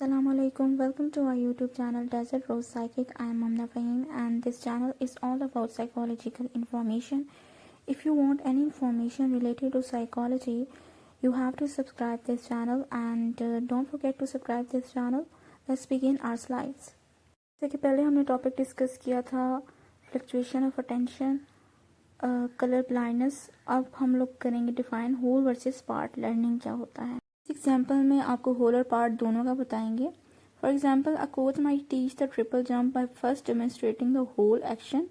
Assalamu alaikum. Welcome to our YouTube channel Desert Rose Psychic. I am Mamna Fahim and this channel is all about psychological information. If you want any information related to psychology, you have to subscribe this channel and don't forget to subscribe this channel. Let's begin our slides. जैसे कि पहले हमने topic discuss किया था fluctuation of attention, colour blindness. अब हम लोग करेंगे define whole versus part learning क्या होता है. एग्जाम्पल में आपको होल और पार्ट दोनों का बताएंगे. For example, a coach might teach the triple jump by first demonstrating the whole action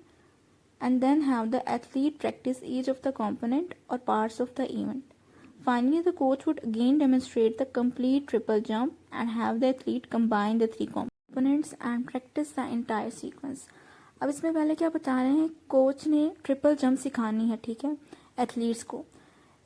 and then have the athlete practice each of the component or parts of the event. Finally, the coach would again demonstrate the complete triple jump and have the athlete combine the three components and practice the entire sequence. अब इसमें पहले क्या बता रहे हैं, coach ने triple jump सिखानी है, ठीक है, एथलीट्स को.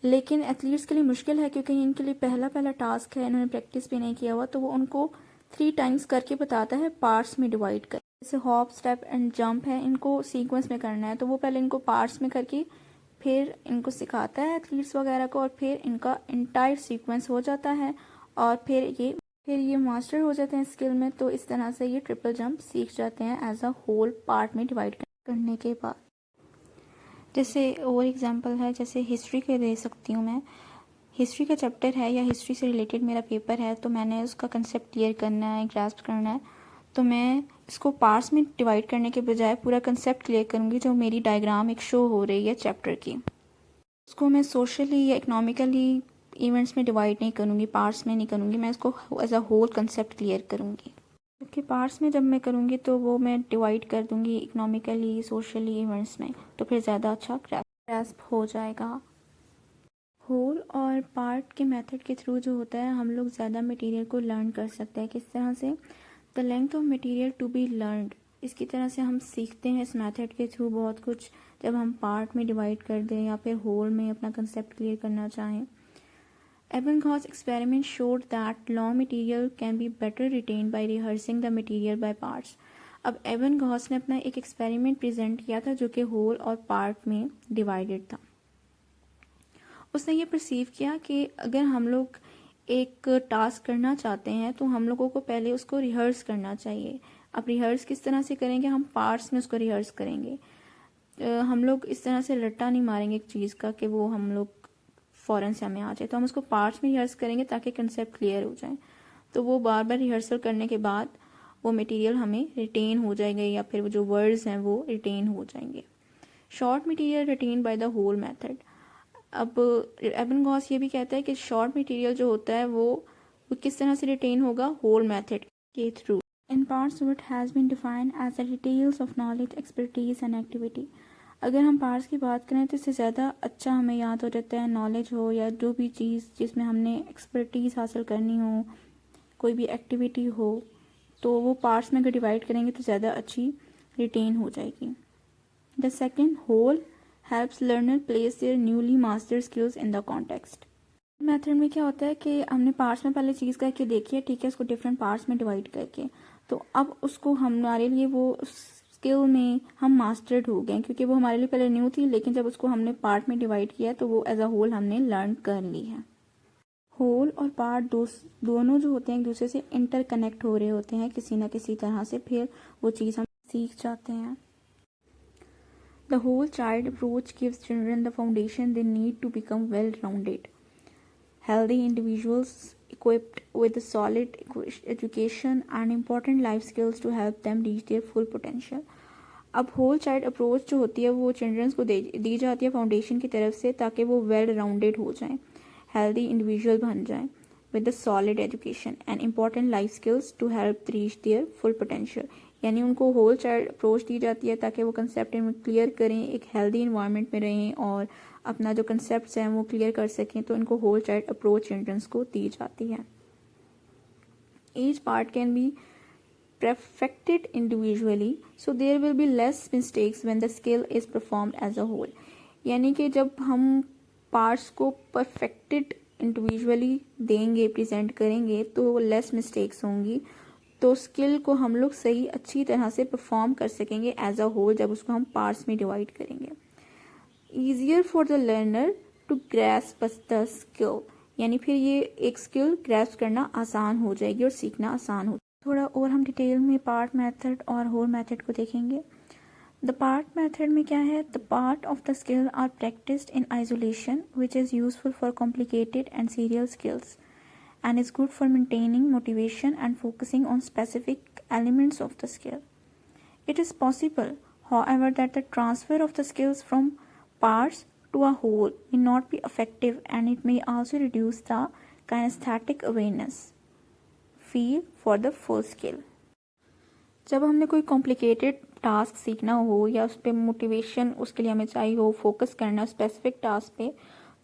लेकिन एथलीट्स के लिए मुश्किल है क्योंकि इनके लिए पहला टास्क है, इन्होंने प्रैक्टिस भी नहीं किया हुआ, तो वो उनको 3 टाइम्स करके बताता है, पार्ट्स में डिवाइड कर. जैसे हॉप, स्टेप एंड जंप है, इनको सीक्वेंस में करना है, तो वो पहले इनको पार्ट्स में करके फिर इनको सिखाता है एथलीट्स वगैरह को, और फिर इनका इंटायर सीक्वेंस हो जाता है और फिर ये मास्टर हो जाते हैं स्किल में. तो इस तरह से ये ट्रिपल जंप सीख जाते हैं एज अ होल पार्ट में डिवाइड करने के बाद. जैसे और एग्जांपल है, जैसे हिस्ट्री के दे सकती हूँ मैं. हिस्ट्री का चैप्टर है या हिस्ट्री से रिलेटेड मेरा पेपर है, तो मैंने उसका कंसेप्ट क्लियर करना है, ग्रास्प करना है, तो मैं इसको पार्ट्स में डिवाइड करने के बजाय पूरा कंसेप्ट क्लियर करूँगी. जो मेरी डायग्राम एक शो हो रही है चैप्टर की, उसको मैं सोशली या इकोनॉमिकली इवेंट्स में डिवाइड नहीं करूँगी, पार्ट्स में नहीं करूँगी, मैं इसको as a whole concept clear करूँगी. क्योंकि पार्ट्स में जब मैं करूँगी तो वो मैं डिवाइड कर दूँगी इकोनॉमिकली, सोशली इवेंट्स में, तो फिर ज़्यादा अच्छा ग्रास्प हो जाएगा. होल और पार्ट के मेथड के थ्रू जो होता है, हम लोग ज़्यादा मटेरियल को लर्न कर सकते हैं. किस तरह से? The length of material to be learned, इसकी तरह से हम सीखते हैं इस मेथड के थ्रू बहुत कुछ, जब हम पार्ट में डिवाइड कर दें या फिर होल में अपना कंसेप्ट क्लियर करना चाहें. Ebbinghaus experiment showed that long material can be better retain by rehearsing the material by parts. अब एबंगहॉस ने अपना एक एक्सपेरिमेंट प्रेजेंट किया था जो कि होल और पार्ट में डिवाइडेड था. उसने ये परसीव किया कि अगर हम लोग एक टास्क करना चाहते हैं तो हम लोगों को पहले उसको रिहर्स करना चाहिए. अब रिहर्स किस तरह से करेंगे? हम पार्ट्स में उसको रिहर्स करेंगे. हम लोग इस तरह से रट्टा नहीं मारेंगे एक चीज़ का कि वो हम लोग फ़ौरन से हमें आ जाए, तो हम उसको पार्ट्स में रिहर्स करेंगे ताकि कंसेप्ट क्लियर हो जाए. तो वो बार बार रिहर्सल करने के बाद वो मटेरियल हमें रिटेन हो जाएंगे या फिर वो जो वर्ड्स हैं वो रिटेन हो जाएंगे. Short material retained by the whole method. अब एबंगहॉस ये भी कहता है कि शॉर्ट मटेरियल जो होता है वो किस तरह से रिटेन होगा? होल मेथड के through. In parts what has been defined as the details of knowledge, expertise and activity. अगर हम पार्ट्स की बात करें तो इससे ज़्यादा अच्छा हमें याद हो जाता है, नॉलेज हो या जो भी चीज़ जिसमें हमने एक्सपर्टीज़ हासिल करनी हो, कोई भी एक्टिविटी हो, तो वो पार्ट्स में अगर डिवाइड करेंगे तो ज़्यादा अच्छी रिटेन हो जाएगी. The second, whole helps learner place their newly mastered skills in the context. Method में क्या होता है कि हमने पार्ट्स में पहले चीज़ करके देखी है, ठीक है, उसको डिफरेंट पार्ट्स में डिवाइड करके, तो अब उसको हमारे लिए वो स्किल में हम मास्टर्ड हो गए क्योंकि वो हमारे लिए पहले न्यू थी, लेकिन जब उसको हमने पार्ट में डिवाइड किया तो वो एज अ होल हमने लर्न कर ली है. होल और पार्ट दोनों जो होते हैं एक दूसरे से इंटरकनेक्ट हो रहे होते हैं किसी न किसी तरह से, फिर वो चीज़ हम सीख जाते हैं. The whole child approach gives children the foundation they need to become well-rounded, healthy individuals equipped with a solid education and important life skills to help them reach their full potential. अब whole child approach जो होती है वो children's को दी जाती है foundation की तरफ से ताकि वो वेल राउंडेड हो जाएं, हेल्दी इंडिविजुअल बन जाएं with a solid education and important life skills to help reach their full potential. यानी उनको होल चाइल्ड अप्रोच दी जाती है ताकि वो कंसेप्ट क्लियर करें, एक हेल्दी इन्वायरमेंट में रहें और अपना जो कंसेप्ट हैं वो क्लियर कर सकें, तो इनको होल चाइल्ड अप्रोच चिल्ड्रंस को दी जाती है. Each part can be perfected individually, so there will be less mistakes when the skill is performed as a whole. यानी कि जब हम पार्ट्स को परफेक्टेड इंडिविजुअली देंगे, प्रेजेंट करेंगे, तो लेस मिस्टेक्स होंगी, तो स्किल को हम लोग सही अच्छी तरह से परफॉर्म कर सकेंगे एज अ होल जब उसको हम पार्ट्स में डिवाइड करेंगे. Easier for the learner to grasp the skill, यानी फिर ये एक स्किल ग्रैस्प करना आसान हो जाएगी और सीखना आसान हो। थोड़ा और हम डिटेल में पार्ट मेथड और होल मेथड को देखेंगे। द पार्ट मेथड में क्या है, the part of the skill are practised in isolation which is useful for complicated and serial skills and is good for maintaining motivation and focusing on specific elements of the skill. It is possible, however, that the transfer of the skills from parts to a whole may not be effective and it may also reduce the kinesthetic awareness feel for the full skill. जब हमने कोई complicated task सीखना हो या उस पर motivation उसके लिए हमें चाहिए हो, फोकस करना स्पेसिफिक टास्क पे,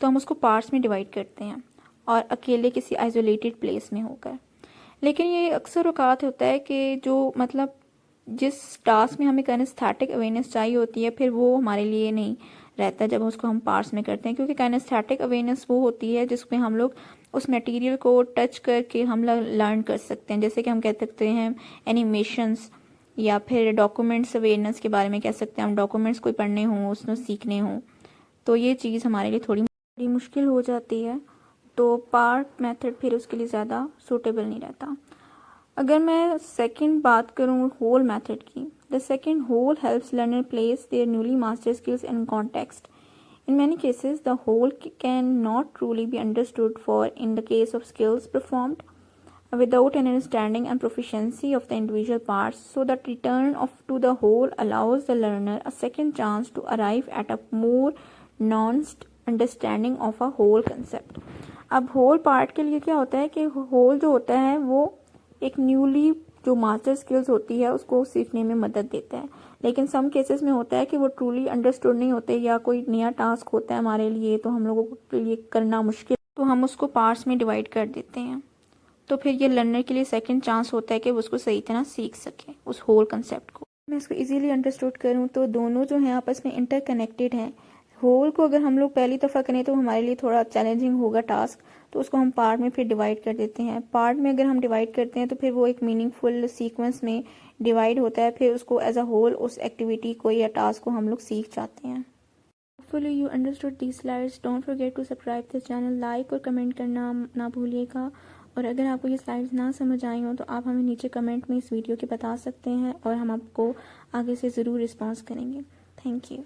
तो हम उसको पार्ट्स में डिवाइड करते हैं और अकेले किसी आइसोलेटेड प्लेस में होकर। लेकिन ये अक्सर औकात होता है कि जो मतलब जिस टास्क में हमें काइनेस्थेटिक अवेयरनेस चाहिए होती है फिर वो हमारे लिए नहीं रहता जब उसको हम पार्ट्स में करते हैं, क्योंकि काइनेस्थेटिक अवेयरनेस वो होती है जिसमें हम लोग उस मटेरियल को टच करके हम लोग लर्न कर सकते हैं। जैसे कि हम कह सकते हैं एनिमेशंस या फिर डॉक्यूमेंट्स अवेयरनेस के बारे में कह सकते हैं, हम डॉक्यूमेंट्स कोई पढ़ने हों उसमें सीखने हों, तो ये चीज़ हमारे लिए थोड़ी मुश्किल हो जाती है, तो पार्ट मेथड फिर उसके लिए ज़्यादा सूटेबल नहीं रहता। अगर मैं सेकंड बात करूँ होल मेथड की, the second whole helps learner place their newly master skills in context. In many cases, the whole can not truly be understood, for in the case of skills performed without an understanding and proficiency of the individual parts, so that return to the whole allows the learner a second chance to arrive at a more nuanced understanding of a whole concept. अब whole part के लिए क्या होता है कि whole जो होता है वो एक न्यूली जो मास्टर स्किल्स होती है उसको सीखने में मदद देता है, लेकिन सम केसेस में होता है कि वो ट्रूली अंडरस्टूड नहीं होते या कोई नया टास्क होता है हमारे लिए तो हम लोगों के लिए करना मुश्किल, तो हम उसको पार्ट्स में डिवाइड कर देते हैं। तो फिर ये लर्नर के लिए सेकंड चांस होता है कि वो उसको सही तरह सीख सके उस होल कंसेप्ट को। मैं इसको इजीली अंडरस्टूड करूँ तो दोनों जो हैं आपस में इंटरकनेक्टेड हैं। होल को अगर हम लोग पहली दफ़ा करें तो हमारे लिए थोड़ा चैलेंजिंग होगा टास्क, तो उसको हम पार्ट में फिर डिवाइड कर देते हैं। पार्ट में अगर हम डिवाइड करते हैं तो फिर वो एक मीनिंगफुल सीक्वेंस में डिवाइड होता है, फिर उसको एज अ होल उस एक्टिविटी को या टास्क को हम लोग सीख जाते हैं। Hopefully you understood these slides. Don't forget to subscribe this channel, like और कमेंट करना ना भूलिएगा। और अगर आपको ये स्लाइड्स ना समझ आई हो तो आप हमें नीचे कमेंट में इस वीडियो के बता सकते हैं और हम आपको आगे से ज़रूर रिस्पॉन्स करेंगे। Thank you.